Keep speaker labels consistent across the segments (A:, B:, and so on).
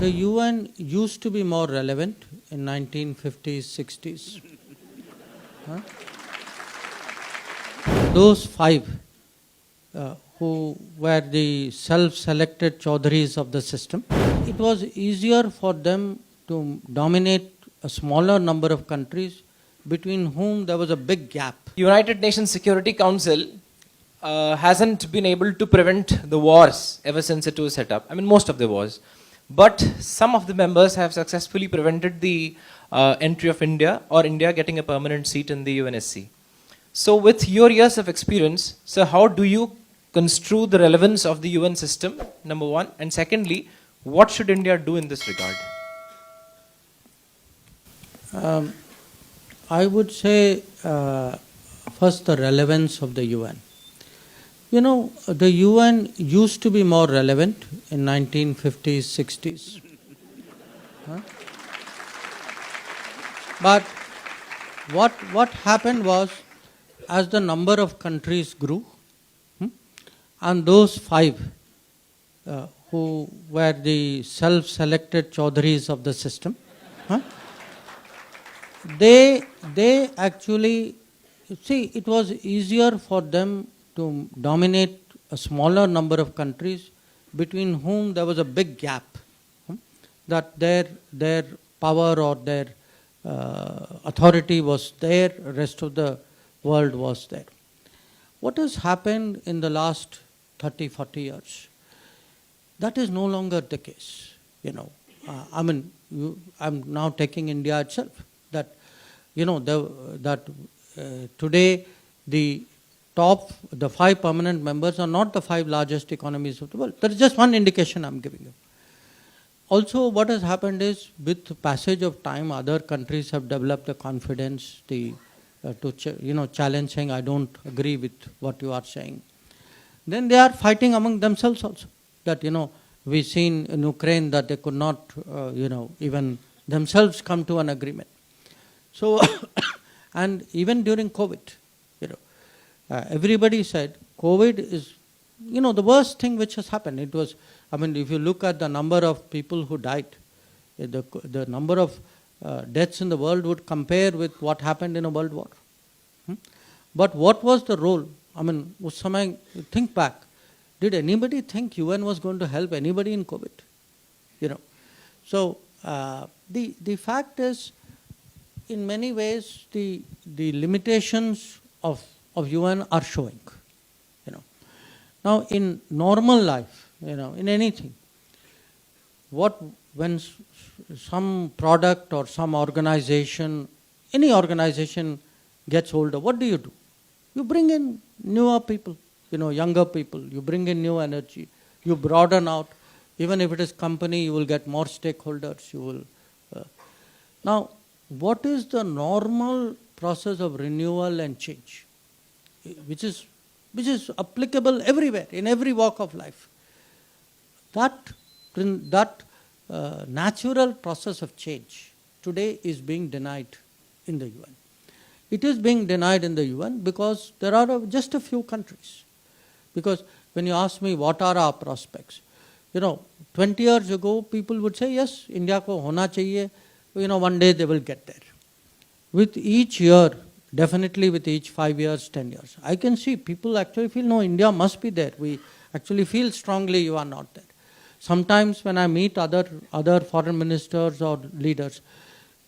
A: the UN used to be more relevant in 1950s, 60s. Huh? Those five who were the self-selected Chaudharis of the system, it was easier for them to dominate a smaller number of countries between whom there was a big gap.
B: United Nations Security Council hasn't been able to prevent the wars ever since it was set up. I mean, most of the wars. But some of the members have successfully prevented the entry of India or India getting a permanent seat in the UNSC. So with your years of experience, so how do you construe the relevance of the UN system, number one? And secondly, what should India do in this regard?
A: I would say first the relevance of the UN. You know, the UN used to be more relevant in 1950s, 60s. Huh? But what happened was, as the number of countries grew, and those five who were the self-selected Chaudharis of the system, they actually, see, it was easier for them to dominate a smaller number of countries between whom there was a big gap, that their power or their authority was there, rest of the world was there. What has happened in the last 30, 40 years? That is no longer the case. You know, I'm now taking India itself. That, you know, today the five permanent members are not the five largest economies of the world. That is just one indication I'm giving you. Also, what has happened is, with the passage of time, other countries have developed the confidence to challenge, saying, I don't agree with what you are saying. Then they are fighting among themselves also. That, we've seen in Ukraine that they could not, even themselves come to an agreement. So, and even during COVID, everybody said COVID is, the worst thing which has happened. It was, if you look at the number of people who died, the number of deaths in the world would compare with what happened in a world war. But what was the role? Us samay, think back. Did anybody think UN was going to help anybody in COVID? So the fact is, in many ways, the limitations of UN are showing. Now, in normal life, in anything, when some product or some organization, any organization gets older, what do? You bring in newer people, younger people. You bring in new energy. You broaden out. Even if it is company, you will get more stakeholders. You will. Now, what is the normal process of renewal and change, which is applicable everywhere, in every walk of life? That natural process of change today is being denied in the UN. It is being denied in the UN because there are just a few countries. Because when you ask me what are our prospects, 20 years ago people would say, yes, India ko hona chahiye, one day they will get there. With each year, definitely with each 5 years, 10 years, I can see people actually feel, no, India must be there. We actually feel strongly you are not there. Sometimes when I meet other foreign ministers or leaders,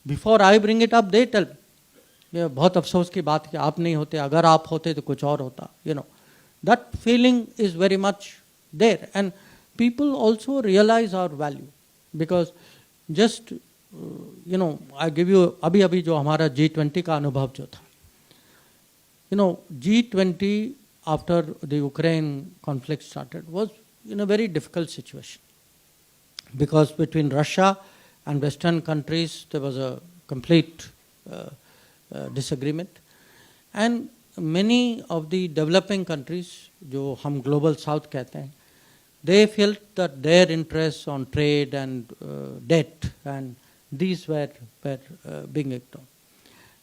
A: before I bring it up, they tell me, ये बहुत अफसोस की बात कि आप नहीं होते, अगर आप होते तो कुछ और होता. That feeling is very much there, and people also realize our value, because just I give you अभी जो हमारा G20 का अनुभव जो था, G20 after the Ukraine conflict started was in a very difficult situation, because between Russia and Western countries there was a complete disagreement, and many of the developing countries, जो हम global south कहते हैं, they felt that their interests on trade and debt and these were being ignored.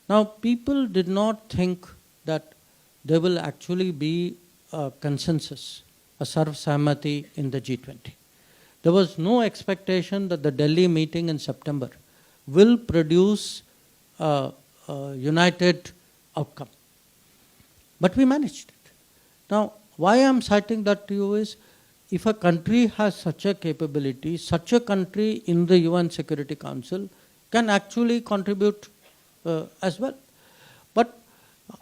A: Now, people did not think that there will actually be a consensus, a sarv sahmati in the G20. There was no expectation that the Delhi meeting in September will produce a united outcome. But we managed it. Now, why I am citing that to you is, if a country has such a capability, such a country in the UN Security Council can actually contribute as well. But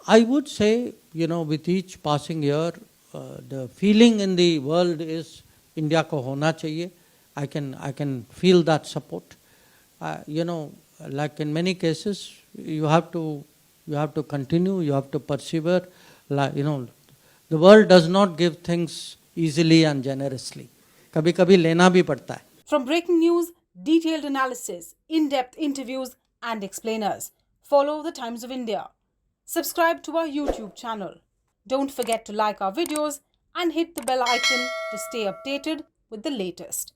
A: I would say, with each passing year, the feeling in the world is India ko hona chahiye. I can feel that support. Like in many cases, you have to continue, you have to persevere. The world does not give things easily and generously. Kabhi kabhi lena bhi padta hai.
C: From breaking news, detailed analysis, in-depth interviews and explainers, follow the Times of India. Subscribe to our YouTube channel. Don't forget to like our videos and hit the bell icon to stay updated with the latest.